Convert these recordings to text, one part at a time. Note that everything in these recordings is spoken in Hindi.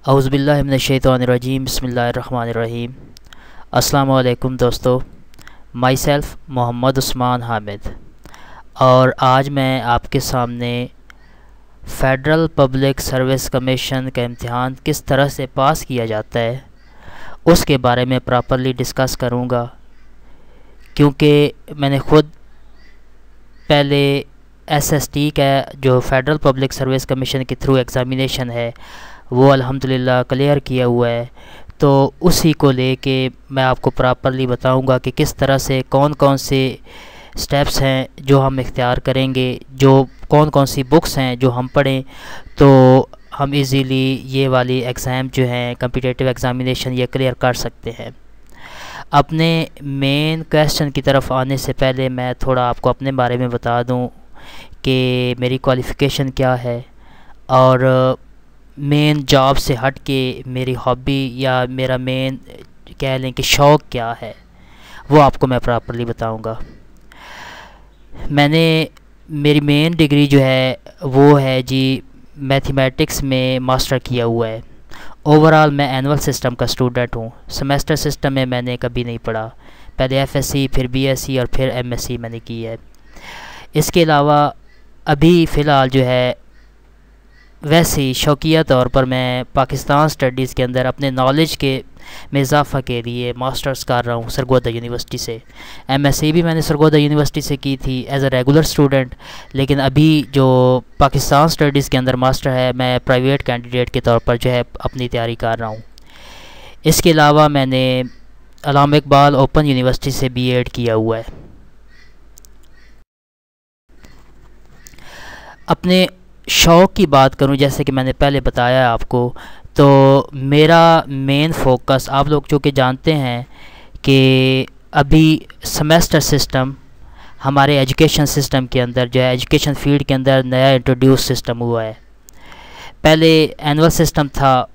औज़ुबिल्लाहि मिनश्शैतानिर्रजीम बिस्मिल्लाहिर्रहमानिर्रहीम। अस्सलामु अलैकुम दोस्तों, माई सेल्फ़ मोहम्मद उस्मान हामिद, और आज मैं आपके सामने फ़ेडरल पब्लिक सर्विस कमीशन का इम्तिहान किस तरह से पास किया जाता है उसके बारे में प्रॉपर्ली डिस्कस करूँगा, क्योंकि मैंने ख़ुद पहले SST का जो फ़ेडरल पब्लिक सर्विस कमीशन के थ्रू एग्ज़ामिनेशन है वो अल्हम्दुलिल्लाह क्लियर किया हुआ है। तो उसी को लेके मैं आपको प्रॉपर्ली बताऊंगा कि किस तरह से कौन कौन से स्टेप्स हैं जो हम इख्तियार करेंगे, जो कौन कौन सी बुक्स हैं जो हम पढ़ें तो हम इजीली ये वाली एग्ज़ाम जो हैं कॉम्पिटिटिव एग्ज़ामिनेशन ये क्लियर कर सकते हैं। अपने मेन क्वेश्चन की तरफ आने से पहले मैं थोड़ा आपको अपने बारे में बता दूं कि मेरी क्वालिफ़िकेशन क्या है और मेन जॉब से हट के मेरी हॉबी या मेरा मेन कह लें कि शौक़ क्या है, वो आपको मैं प्रॉपर्ली बताऊंगा। मैंने मेरी मेन डिग्री जो है वो है जी मैथमेटिक्स में मास्टर किया हुआ है। ओवरऑल मैं एनुअल सिस्टम का स्टूडेंट हूँ, सेमेस्टर सिस्टम में मैंने कभी नहीं पढ़ा। पहले FSc फिर BSc और फिर MSc मैंने की है। इसके अलावा अभी फ़िलहाल जो है वैसे ही शौकिया तौर पर मैं पाकिस्तान स्टडीज़ के अंदर अपने नॉलेज के में इजाफ़ा के लिए मास्टर्स कर रहा हूँ सरगोदा यूनिवर्सिटी से। MSc भी मैंने सरगोदा यूनिवर्सिटी से की थी एज अ रेगुलर स्टूडेंट, लेकिन अभी जो पाकिस्तान स्टडीज़ के अंदर मास्टर है मैं प्राइवेट कैंडिडेट के तौर पर जो है अपनी तैयारी कर रहा हूँ। इसके अलावा मैंने अल्लामा इकबाल ओपन यूनिवर्सिटी से B.Ed किया हुआ है। अपने शौक़ की बात करूं, जैसे कि मैंने पहले बताया आपको, तो मेरा मेन फोकस आप लोग जो कि जानते हैं कि अभी सेमेस्टर सिस्टम हमारे एजुकेशन सिस्टम के अंदर जो है एजुकेशन फील्ड के अंदर नया इंट्रोड्यूस सिस्टम हुआ है। पहले एनुअल सिस्टम था,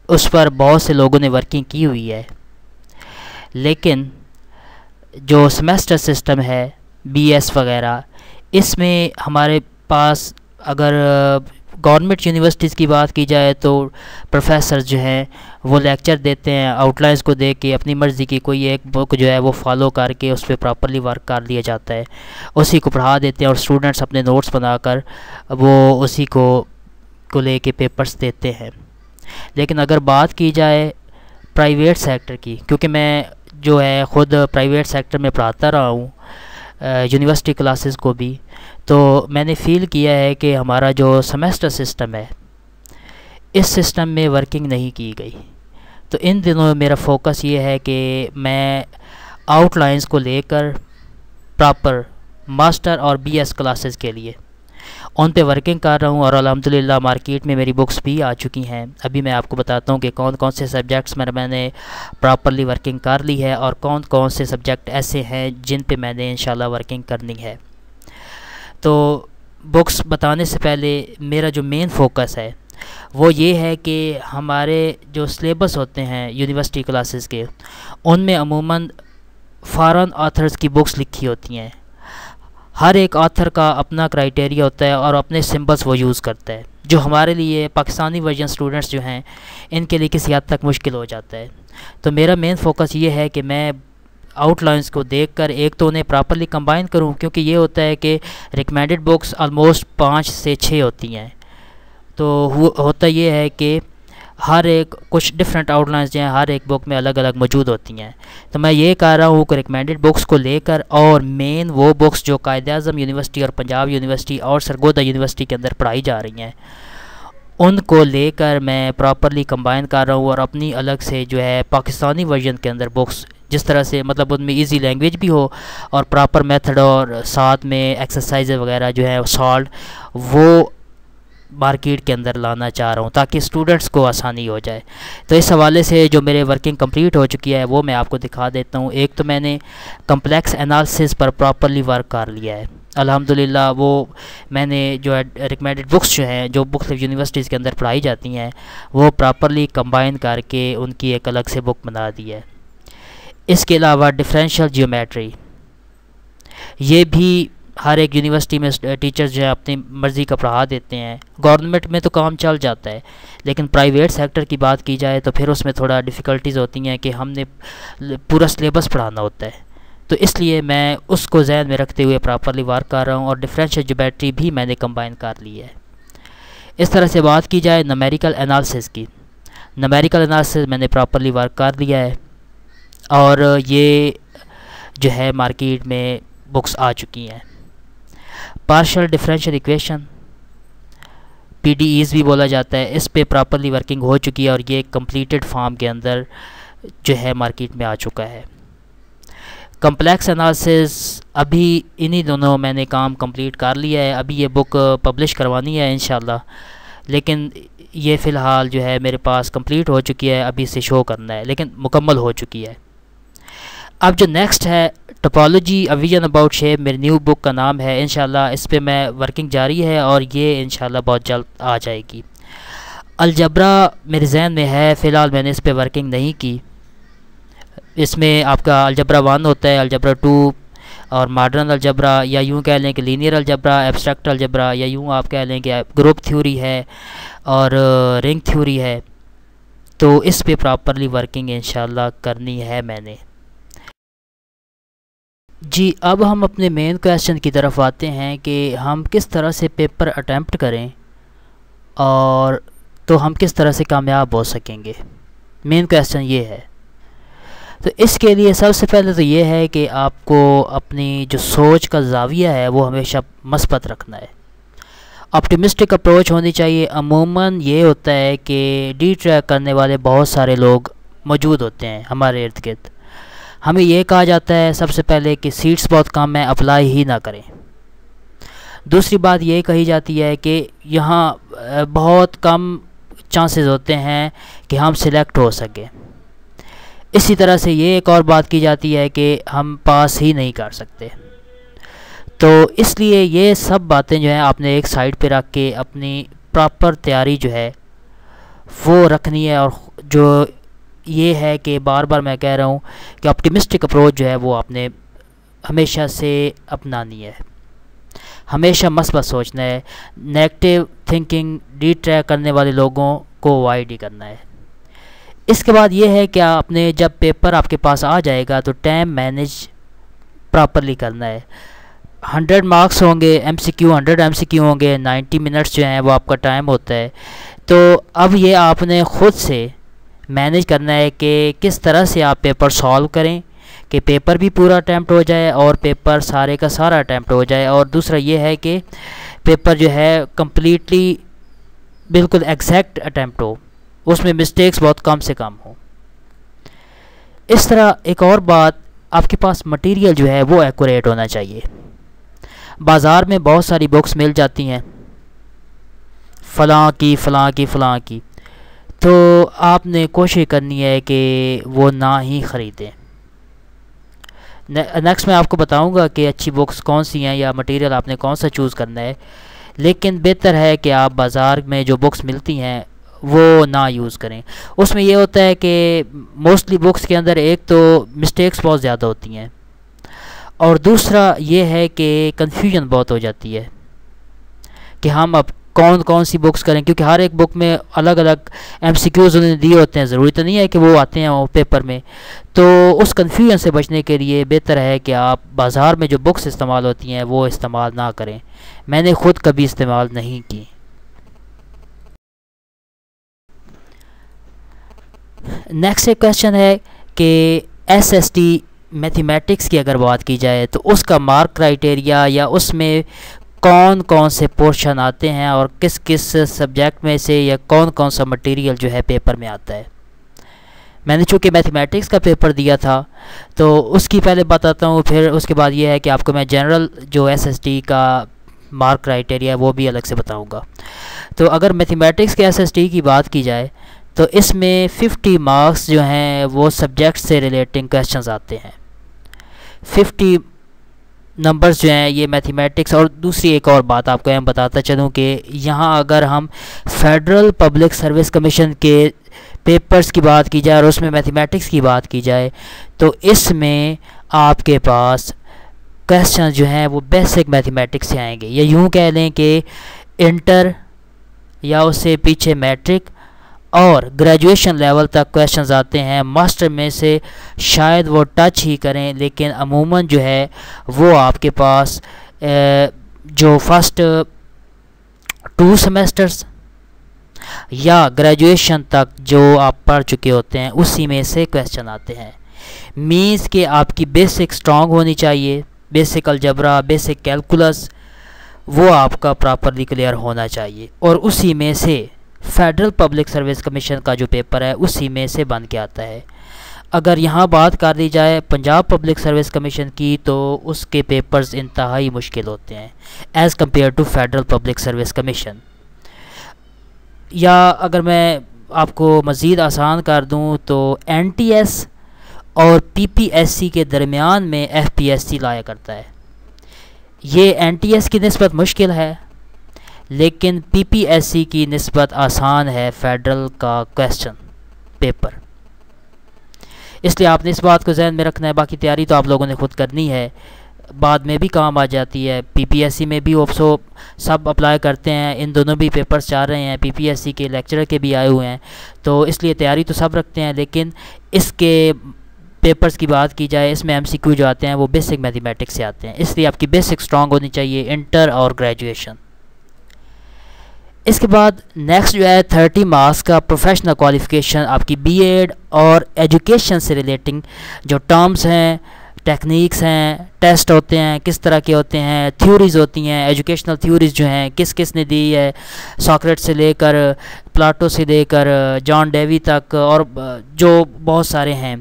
उस पर बहुत से लोगों ने वर्किंग की हुई है, लेकिन जो सेमेस्टर सिस्टम है BS वगैरह, इसमें हमारे पास अगर गवर्नमेंट यूनिवर्सिटीज़ की बात की जाए तो प्रोफेसर जो हैं वो लेक्चर देते हैं, आउटलाइंस को दे के अपनी मर्ज़ी की कोई एक बुक जो है वो फॉलो करके उस पर प्रॉपर्ली वर्क कर लिया जाता है, उसी को पढ़ा देते हैं और स्टूडेंट्स अपने नोट्स बनाकर वो उसी को लेके पेपर्स देते हैं। लेकिन अगर बात की जाए प्राइवेट सेक्टर की, क्योंकि मैं जो है ख़ुद प्राइवेट सेक्टर में पढ़ाता रहा हूँ यूनिवर्सिटी क्लासेस को भी, तो मैंने फ़ील किया है कि हमारा जो सेमेस्टर सिस्टम है इस सिस्टम में वर्किंग नहीं की गई। तो इन दिनों मेरा फोकस ये है कि मैं आउटलाइंस को लेकर प्रॉपर मास्टर और BS क्लासेस के लिए उन पे वर्किंग कर रहा हूँ और अल्हम्दुलिल्लाह मार्केट में मेरी बुक्स भी आ चुकी हैं। अभी मैं आपको बताता हूँ कि कौन कौन से सब्जेक्ट्स में मैंने प्रॉपर्ली वर्किंग कर ली है और कौन कौन से सब्जेक्ट ऐसे हैं जिन पे मैंने इंशाल्लाह वर्किंग करनी है। तो बुक्स बताने से पहले मेरा जो मेन फोकस है वो ये है कि हमारे जो सिलेबस होते हैं यूनिवर्सिटी क्लासेस के, उनमें अमूमन फ़ॉरेन ऑथर्स की बुक्स लिखी होती हैं। हर एक ऑथर का अपना क्राइटेरिया होता है और अपने सिंबल्स वो यूज़ करता है, जो हमारे लिए पाकिस्तानी वर्जन स्टूडेंट्स जो हैं इनके लिए किसी हद तक मुश्किल हो जाता है। तो मेरा मेन फोकस ये है कि मैं आउटलाइंस को देखकर एक तो उन्हें प्रॉपर्ली कंबाइन करूं, क्योंकि ये होता है कि रिकमेंडेड बुक्स ऑलमोस्ट 5 से 6 होती हैं। तो होता ये है कि हर एक कुछ डिफरेंट आउटलाइंस जो हैं हर एक बुक में अलग अलग मौजूद होती हैं। तो मैं ये कह रहा हूँ कि रिकमेंडेड बुक्स को लेकर और मेन वो बुक्स जो कायद-ए-आज़म यूनिवर्सिटी और पंजाब यूनिवर्सिटी और सरगोदा यूनिवर्सिटी के अंदर पढ़ाई जा रही हैं उनको लेकर मैं प्रॉपर्ली कंबाइन कर रहा हूँ और अपनी अलग से जो है पाकिस्तानी वर्जन के अंदर बुक्स, जिस तरह से मतलब उनमें इजी लैंग्वेज भी हो और प्रॉपर मेथड और साथ में एक्सरसाइज वगैरह जो है सॉल्व वो मार्केट के अंदर लाना चाह रहा हूँ ताकि स्टूडेंट्स को आसानी हो जाए। तो इस हवाले से जो मेरे वर्किंग कंप्लीट हो चुकी है वो मैं आपको दिखा देता हूँ। एक तो मैंने कम्प्लेक्स एनालिसिस पर प्रॉपर्ली वर्क कर लिया है अल्हम्दुलिल्लाह। वो मैंने जो है रिकमेंडेड बुक्स जो हैं जो बुक्स यूनिवर्सिटीज़ के अंदर पढ़ाई जाती हैं वो प्रॉपर्ली कंबाइन करके उनकी एक अलग से बुक बना दी है। इसके अलावा डिफरेंशियल जियोमेट्री ये भी हर एक यूनिवर्सिटी में टीचर्स जो है अपनी मर्ज़ी का पढ़ा देते हैं। गवर्नमेंट में तो काम चल जाता है, लेकिन प्राइवेट सेक्टर की बात की जाए तो फिर उसमें थोड़ा डिफ़िकल्टीज़ होती हैं कि हमने पूरा सिलेबस पढ़ाना होता है। तो इसलिए मैं उसको जहन में रखते हुए प्रॉपरली वर्क कर रहा हूँ, और डिफरेंशियल ज्योमेट्री भी मैंने कंबाइन कर ली है। इस तरह से बात की जाए न्यूमेरिकल एनालिसिस की, न्यूमेरिकल एनालिसिस मैंने प्रॉपरली वर्क कर लिया है, और ये जो है मार्केट में बुक्स आ चुकी हैं। पार्शियल डिफरेंशियल इक्वेशन, PDEs भी बोला जाता है, इस पे प्रॉपरली वर्किंग हो चुकी है, और ये कंप्लीटेड फॉर्म के अंदर जो है मार्केट में आ चुका है। कम्प्लेक्स एनालिसिस, अभी इन्हीं दोनों मैंने काम कंप्लीट कर लिया है। अभी ये बुक पब्लिश करवानी है इंशाल्लाह, लेकिन ये फ़िलहाल जो है मेरे पास कंप्लीट हो चुकी है, अभी इसे शो करना है, लेकिन मुकम्मल हो चुकी है। अब जो नेक्स्ट है topology a vision about shape, मेरी न्यू बुक का नाम है। इंशाल्लाह इस पे मैं वर्किंग जारी है, और ये इंशाल्लाह बहुत जल्द आ जाएगी। अलजबरा मेरे जहन में है, फ़िलहाल मैंने इस पे वर्किंग नहीं की। इसमें आपका अलजबरा 1 होता है, अलजबरा 2 और मॉडर्न अलजबरा, या यूँ कह लें कि लीनियर अलजबरा, एब्स्ट्रैक्ट अलजबरा, या यूँ आप कह लें कि ग्रुप थ्योरी है और रिंग थ्योरी है। तो इस पे प्रॉपरली वर्किंग इंशाल्लाह करनी है मैंने। जी, अब हम अपने मेन क्वेश्चन की तरफ आते हैं कि हम किस तरह से पेपर अटैम्प्ट करें, और तो हम किस तरह से कामयाब हो सकेंगे। मेन क्वेश्चन ये है। तो इसके लिए सबसे पहले तो ये है कि आपको अपनी जो सोच का ज़ाविया है वो हमेशा मस्बत रखना है, ऑप्टिमिस्टिक अप्रोच होनी चाहिए। अमूमन ये होता है कि डी ट्रैक करने वाले बहुत सारे लोग मौजूद होते हैं हमारे इर्द गिर्द। हमें ये कहा जाता है सबसे पहले कि सीट्स बहुत कम है, अप्लाई ही ना करें। दूसरी बात ये कही जाती है कि यहाँ बहुत कम चांसेस होते हैं कि हम सिलेक्ट हो सकें। इसी तरह से ये एक और बात की जाती है कि हम पास ही नहीं कर सकते। तो इसलिए ये सब बातें जो हैं आपने एक साइड पे रख के अपनी प्रॉपर तैयारी जो है वो रखनी है। और जो ये है कि बार बार मैं कह रहा हूँ कि ऑप्टिमिस्टिक अप्रोच जो है वो आपने हमेशा से अपनानी है, हमेशा मस्बत सोचना है। नेगेटिव थिंकिंग, डी ट्रैक करने वाले लोगों को अवॉइड ही करना है। इसके बाद ये है कि आपने जब पेपर आपके पास आ जाएगा तो टाइम मैनेज प्रॉपरली करना है। 100 मार्क्स होंगे, MCQ 100 MCQ होंगे, 90 मिनट्स जो हैं वो आपका टाइम होता है। तो अब ये आपने ख़ुद से मैनेज करना है कि किस तरह से आप पेपर सॉल्व करें कि पेपर भी पूरा अटैम्प्ट हो जाए और पेपर सारे का सारा अटैम्प्ट हो जाए। और दूसरा ये है कि पेपर जो है कम्प्लीटली बिल्कुल एग्जैक्ट अटैम्प्ट हो, उसमें मिस्टेक्स बहुत कम से कम हो। इस तरह एक और बात, आपके पास मटेरियल जो है वो एक्यूरेट होना चाहिए। बाज़ार में बहुत सारी बुक्स मिल जाती हैं, फ़लाँ की, तो आपने कोशिश करनी है कि वो ना ही ख़रीदें। नेक्स्ट मैं आपको बताऊंगा कि अच्छी बुक्स कौन सी हैं या मटेरियल आपने कौन सा चूज़ करना है, लेकिन बेहतर है कि आप बाज़ार में जो बुक्स मिलती हैं वो ना यूज़ करें। उसमें ये होता है कि मोस्टली बुक्स के अंदर एक तो मिस्टेक्स बहुत ज़्यादा होती हैं, और दूसरा ये है कि कन्फ्यूजन बहुत हो जाती है कि हम अब कौन सी बुक्स करें, क्योंकि हर एक बुक में अलग अलग MCQs उन्होंने दिए होते हैं। ज़रूरी तो नहीं है कि वो आते हैं वो पेपर में। तो उस कन्फ्यूजन से बचने के लिए बेहतर है कि आप बाज़ार में जो बुक्स इस्तेमाल होती हैं वो इस्तेमाल ना करें। मैंने ख़ुद कभी इस्तेमाल नहीं की। नेक्स्ट एक क्वेश्चन है कि SST मैथमेटिक्स की अगर बात की जाए तो उसका मार्क क्राइटेरिया या उसमें कौन कौन से पोर्शन आते हैं और किस किस सब्जेक्ट में से या कौन कौन सा मटेरियल जो है पेपर में आता है। मैंने चूँकि मैथमेटिक्स का पेपर दिया था तो उसकी पहले बताता हूँ, फिर उसके बाद ये है कि आपको मैं जनरल जो SST का मार्क क्राइटेरिया है वो भी अलग से बताऊँगा। तो अगर मैथमेटिक्स के SST की बात की जाए तो इसमें 50 मार्क्स जो हैं वो सब्जेक्ट से रिलेटिंग क्वेश्चंस आते हैं। 50 नंबर्स जो हैं ये मैथमेटिक्स। और दूसरी एक और बात आपको मैं बताता चलूँ कि यहाँ अगर हम फेडरल पब्लिक सर्विस कमीशन के पेपर्स की बात की जाए और उसमें मैथमेटिक्स की बात की जाए तो इसमें आपके पास क्वेश्चन जो हैं वो बेसिक मैथमेटिक्स से आएंगे, या यूँ कह लें कि इंटर या उससे पीछे मैट्रिक और ग्रेजुएशन लेवल तक क्वेश्चंस आते हैं। मास्टर में से शायद वो टच ही करें, लेकिन अमूमन जो है वो आपके पास जो फर्स्ट 2 सेमेस्टर्स या ग्रेजुएशन तक जो आप पढ़ चुके होते हैं उसी में से क्वेश्चन आते हैं। मीन्स कि आपकी बेसिक स्ट्रॉन्ग होनी चाहिए, बेसिक अलजबरा, बेसिक कैलकुलस वो आपका प्रॉपरली क्लियर होना चाहिए, और उसी में से फेडरल पब्लिक सर्विस कमीशन का जो पेपर है उसी में से बन के आता है। अगर यहाँ बात कर दी जाए पंजाब पब्लिक सर्विस कमीशन की, तो उसके पेपर्स इंतहाई मुश्किल होते हैं as compare to Federal Public Service Commission. या अगर मैं आपको मज़ीद आसान कर दूँ तो NTS और PPSC के दरमियान में FPSC लाया करता है। ये NTS की निस्बत मुश्किल है, लेकिन PPSC की निस्बत आसान है फेडरल का क्वेश्चन पेपर, इसलिए आपने इस बात को जहन में रखना है। बाकी तैयारी तो आप लोगों ने खुद करनी है, बाद में भी काम आ जाती है। PPSC में भी ऑप्सो सब अप्लाई करते हैं, इन दोनों भी पेपर्स चाह रहे हैं, PPSC के लेक्चरर के भी आए हुए हैं, तो इसलिए तैयारी तो सब रखते हैं। लेकिन इसके पेपर्स की बात की जाए, इसमें MCQ जो आते हैं वो बेसिक मैथमेटिक्स से आते हैं, इसलिए आपकी बेसिक स्ट्रॉन्ग होनी चाहिए, इंटर और ग्रेजुएशन। इसके बाद नेक्स्ट जो है 30 मार्क्स का प्रोफेशनल क्वालिफ़िकेशन, आपकी BEd और एजुकेशन से रिलेटिंग जो टर्म्स हैं, टेक्निक्स हैं, टेस्ट होते हैं किस तरह के होते हैं, थ्योरीज़ होती हैं, एजुकेशनल थ्योरीज़ जो हैं किस किस ने दी है, सॉक्रेट से लेकर प्लाटो से लेकर जॉन डेवी तक, और जो बहुत सारे हैं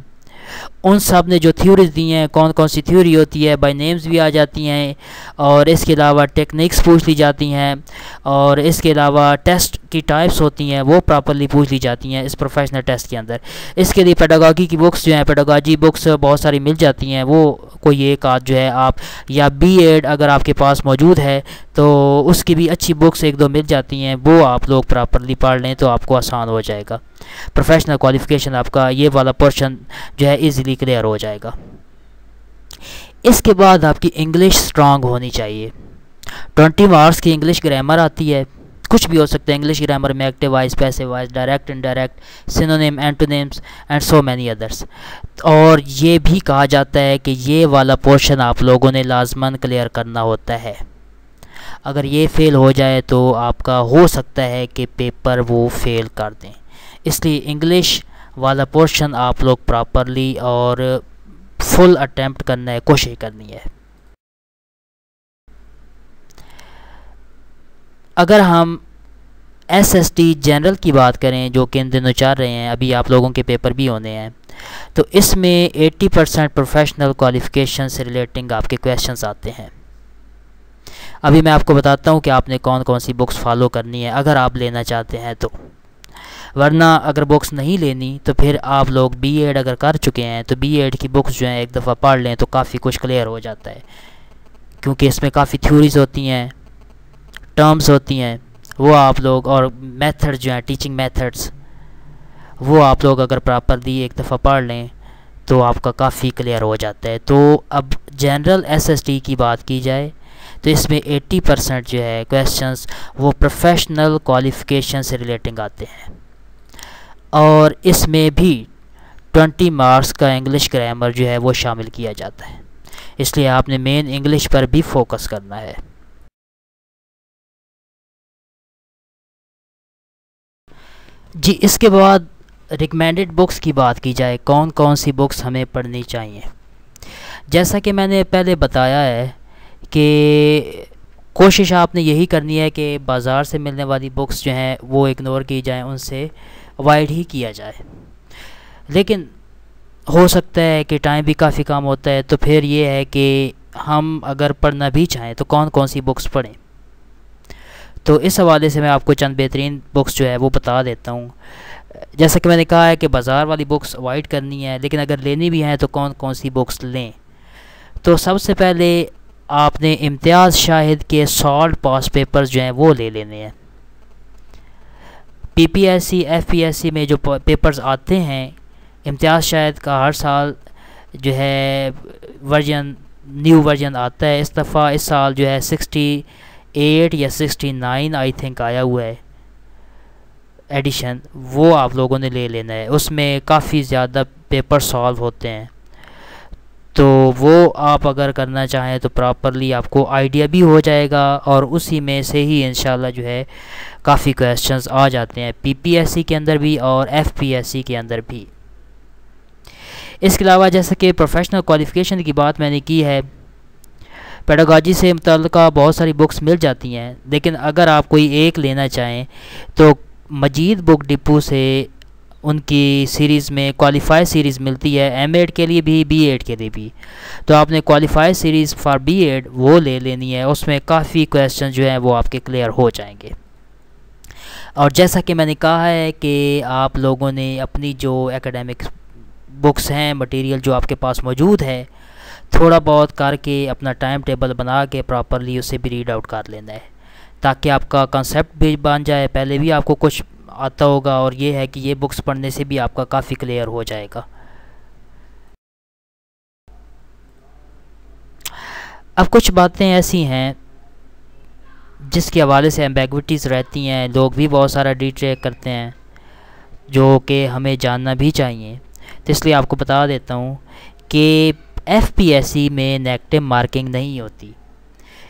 उन सब ने जो थ्योरीज दी हैं, कौन कौन सी थ्योरी होती है, बाय नेम्स भी आ जाती हैं, और इसके अलावा टेक्निक्स पूछ ली जाती हैं, और इसके अलावा टेस्ट की टाइप्स होती हैं वो प्रॉपरली पूछ ली जाती हैं इस प्रोफेशनल टेस्ट के अंदर। इसके लिए पेडागॉजी की बुक्स जो हैं, पेडागॉजी बुक्स बहुत सारी मिल जाती हैं, वो कोई एक आध जो है आप, या BEd अगर आपके पास मौजूद है तो उसकी भी अच्छी बुक्स 1-2 मिल जाती हैं, वो आप लोग प्रॉपरली पढ़ लें तो आपको आसान हो जाएगा। प्रोफेशनल क्वालिफ़िकेशन आपका ये वाला पोर्शन जो है इजीली क्लियर हो जाएगा। इसके बाद आपकी इंग्लिश स्ट्रांग होनी चाहिए। 20 मार्क्स की इंग्लिश ग्रामर आती है, कुछ भी हो सकता है इंग्लिश ग्रामर में, active voice, passive voice, direct, indirect, synonym, antonyms and so many others. और ये भी कहा जाता है कि ये वाला पोर्शन आप लोगों ने लाजमन क्लियर करना होता है, अगर ये फ़ेल हो जाए तो आपका हो सकता है कि पेपर वो फ़ेल कर दें, इसलिए इंग्लिश वाला पोर्शन आप लोग प्रॉपरली और फुल अटेम्प्ट करना है, कोशिश करनी है। अगर हम SST जनरल की बात करें जो कि इन दिनों चल रहे हैं, अभी आप लोगों के पेपर भी होने हैं, तो इसमें 80% प्रोफेशनल क्वालिफ़िकेशन से रिलेटिंग आपके क्वेश्चंस आते हैं। अभी मैं आपको बताता हूँ कि आपने कौन कौन सी बुक्स फॉलो करनी है अगर आप लेना चाहते हैं तो, वरना अगर बुक्स नहीं लेनी तो फिर आप लोग BEd अगर कर चुके हैं तो BEd की बुक्स जो हैं एक दफ़ा पढ़ लें तो काफ़ी कुछ क्लियर हो जाता है, क्योंकि इसमें काफ़ी थ्योरीज़ होती हैं, टर्म्स होती हैं, वो आप लोग, और मेथड जो हैं टीचिंग मेथड्स, वो आप लोग अगर प्रॉपरली एक दफ़ा पढ़ लें तो आपका काफ़ी क्लियर हो जाता है। तो अब जनरल SST की बात की जाए तो इसमें 80% जो है क्वेश्चंस वो प्रोफेशनल क्वालिफ़िकेशन से रिलेटिंग आते हैं, और इसमें भी 20 मार्क्स का इंग्लिश ग्रामर जो है वो शामिल किया जाता है, इसलिए आपने मेन इंग्लिश पर भी फोकस करना है। जी, इसके बाद रिकमेंडेड बुक्स की बात की जाए, कौन कौन सी बुक्स हमें पढ़नी चाहिए। जैसा कि मैंने पहले बताया है कि कोशिश आपने यही करनी है कि बाज़ार से मिलने वाली बुक्स जो हैं वो इग्नोर की जाएं, उनसे अवॉइड ही किया जाए। लेकिन हो सकता है कि टाइम भी काफ़ी कम होता है, तो फिर ये है कि हम अगर पढ़ना भी चाहें तो कौन कौन सी बुक्स पढ़ें। तो इस हवाले से मैं आपको चंद बेहतरीन बुक्स जो है वो बता देता हूँ। जैसा कि मैंने कहा है कि बाज़ार वाली बुक्स अवॉइड करनी है, लेकिन अगर लेनी भी हैं तो कौन कौन सी बुक्स लें। तो सबसे पहले आपने इम्तियाज़ शाहिद के सॉल्ट पास पेपर्स जो हैं वो ले लेने हैं। PPSC FPSC में जो पेपर्स आते हैं इम्तियाज़ शाहिद का, हर साल जो है वर्जन न्यू वर्जन आता है। इस दफ़ा इस साल जो है 68 या 69 आई थिंक आया हुआ है एडिशन, वो आप लोगों ने ले लेना है। उसमें काफ़ी ज़्यादा पेपर सॉल्व होते हैं, तो वो आप अगर करना चाहें तो प्रॉपरली आपको आइडिया भी हो जाएगा और उसी में से ही इंशाल्लाह जो है काफ़ी क्वेश्चंस आ जाते हैं पीपीएससी के अंदर भी और एफपीएससी के अंदर भी। इसके अलावा जैसे कि प्रोफेशनल क्वालिफ़िकेशन की बात मैंने की है, पेडागॉजी से मुतल्लिक़ बहुत सारी बुक्स मिल जाती हैं, लेकिन अगर आप कोई एक लेना चाहें तो मजीद बुक डिपो से उनकी सीरीज़ में क्वालिफाई सीरीज़ मिलती है, एम.एड के लिए भी, बी.एड के लिए भी। तो आपने क्वालिफाई सीरीज़ फॉर बी.एड वो ले लेनी है, उसमें काफ़ी क्वेश्चन जो हैं वो आपके क्लियर हो जाएंगे। और जैसा कि मैंने कहा है कि आप लोगों ने अपनी जो एकेडमिक बुक्स हैं, मटेरियल जो आपके पास मौजूद है, थोड़ा बहुत करके अपना टाइम टेबल बना के प्रॉपरली उसे भी रीड आउट कर लेना है, ताकि आपका कंसेप्ट भी बन जाए। पहले भी आपको कुछ आता होगा और ये है कि ये बुक्स पढ़ने से भी आपका काफ़ी क्लियर हो जाएगा। अब कुछ बातें ऐसी हैं जिसके हवाले से एम्बेगुइटीज़ रहती हैं, लोग भी बहुत सारा डिट्रैक करते हैं जो कि हमें जानना भी चाहिए। तो इसलिए आपको बता देता हूँ कि एफपीएससी में नेगेटिव मार्किंग नहीं होती।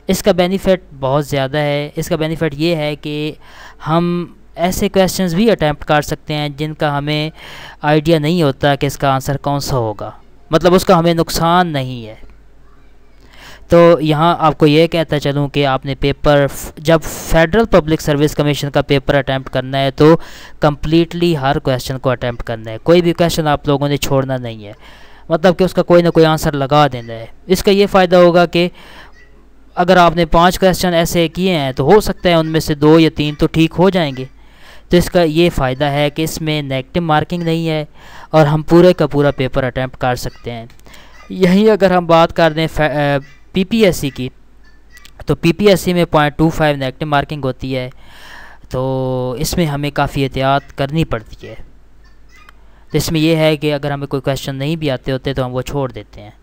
इसका बेनिफिट बहुत ज़्यादा है। इसका बेनिफिट ये है कि हम ऐसे क्वेश्चंस भी अटैम्प्ट कर सकते हैं जिनका हमें आइडिया नहीं होता कि इसका आंसर कौन सा होगा, मतलब उसका हमें नुकसान नहीं है। तो यहाँ आपको ये कहता चलूँ कि आपने पेपर जब फेडरल पब्लिक सर्विस कमीशन का पेपर अटैम्प्ट करना है तो कम्प्लीटली हर क्वेश्चन को अटैम्प्ट करना है, कोई भी क्वेश्चन आप लोगों ने छोड़ना नहीं है, मतलब कि उसका कोई ना कोई आंसर लगा देना है। इसका ये फ़ायदा होगा कि अगर आपने 5 क्वेश्चन ऐसे किए हैं तो हो सकता है उनमें से 2 या 3 तो ठीक हो जाएंगे। तो इसका ये फ़ायदा है कि इसमें नेगेटिव मार्किंग नहीं है और हम पूरे का पूरा पेपर अटैम्प्ट कर सकते हैं। यहीं अगर हम बात कर दें पीपीएससी की, तो पीपीएससी में 0.25 नेगेटिव मार्किंग होती है, तो इसमें हमें काफ़ी एहतियात करनी पड़ती है। तो इसमें यह है कि अगर हमें कोई क्वेश्चन नहीं भी आते होते तो हम वो छोड़ देते हैं,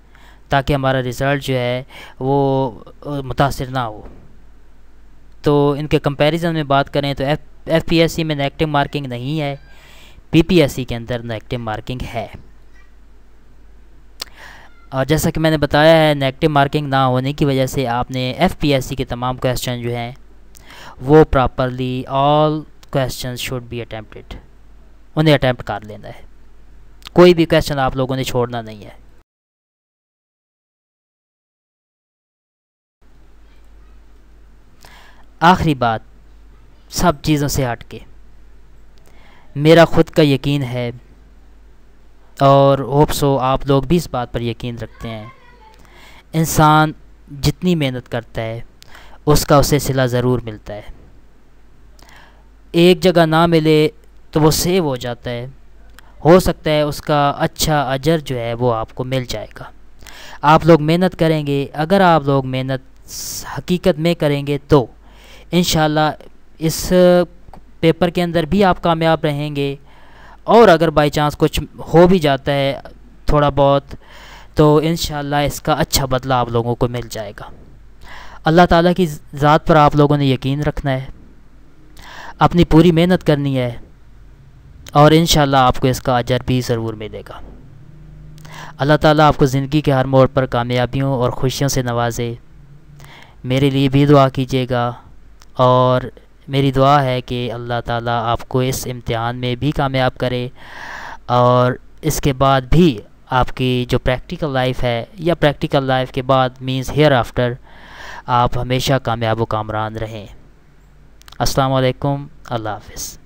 ताकि हमारा रिज़ल्ट जो है वो मुतासिर ना हो। तो इनके कंपैरिजन में बात करें तो एफपीएससी में नेगेटिव मार्किंग नहीं है, पीपीएससी के अंदर नेगेटिव मार्किंग है। और जैसा कि मैंने बताया है, नेगेटिव मार्किंग ना होने की वजह से आपने एफपीएससी के तमाम क्वेश्चन जो हैं वो properly all question should be attempted, उन्हें अटैम्प्ट कर लेना है, कोई भी क्वेश्चन आप लोगों ने छोड़ना नहीं है। आखिरी बात, सब चीज़ों से हट के मेरा ख़ुद का यकीन है और होप सो आप लोग भी इस बात पर यकीन रखते हैं, इंसान जितनी मेहनत करता है उसका उसे सिला ज़रूर मिलता है। एक जगह ना मिले तो वो सेव हो जाता है, हो सकता है उसका अच्छा अजर जो है वो आपको मिल जाएगा। आप लोग मेहनत करेंगे, अगर आप लोग मेहनत हकीकत में करेंगे तो इंशाल्लाह इस पेपर के अंदर भी आप कामयाब रहेंगे। और अगर बाई चांस कुछ हो भी जाता है थोड़ा बहुत, तो इंशाल्लाह इसका अच्छा बदला आप लोगों को मिल जाएगा। अल्लाह ताला की ज़ात पर आप लोगों ने यकीन रखना है, अपनी पूरी मेहनत करनी है और इंशाल्लाह आपको इसका अजर भी ज़रूर मिलेगा। अल्लाह ताला आपको ज़िंदगी के हर मोड़ पर कामयाबियों और खुशियों से नवाजे। मेरे लिए भी दुआ कीजिएगा और मेरी दुआ है कि अल्लाह ताला आपको इस इम्तिहान में भी कामयाब करे और इसके बाद भी आपकी जो प्रैक्टिकल लाइफ है या प्रैक्टिकल लाइफ के बाद मींस हियर आफ्टर आप हमेशा कामयाब व कामरान रहें। अस्सलाम वालेकुम, अल्लाह हाफ़िज़।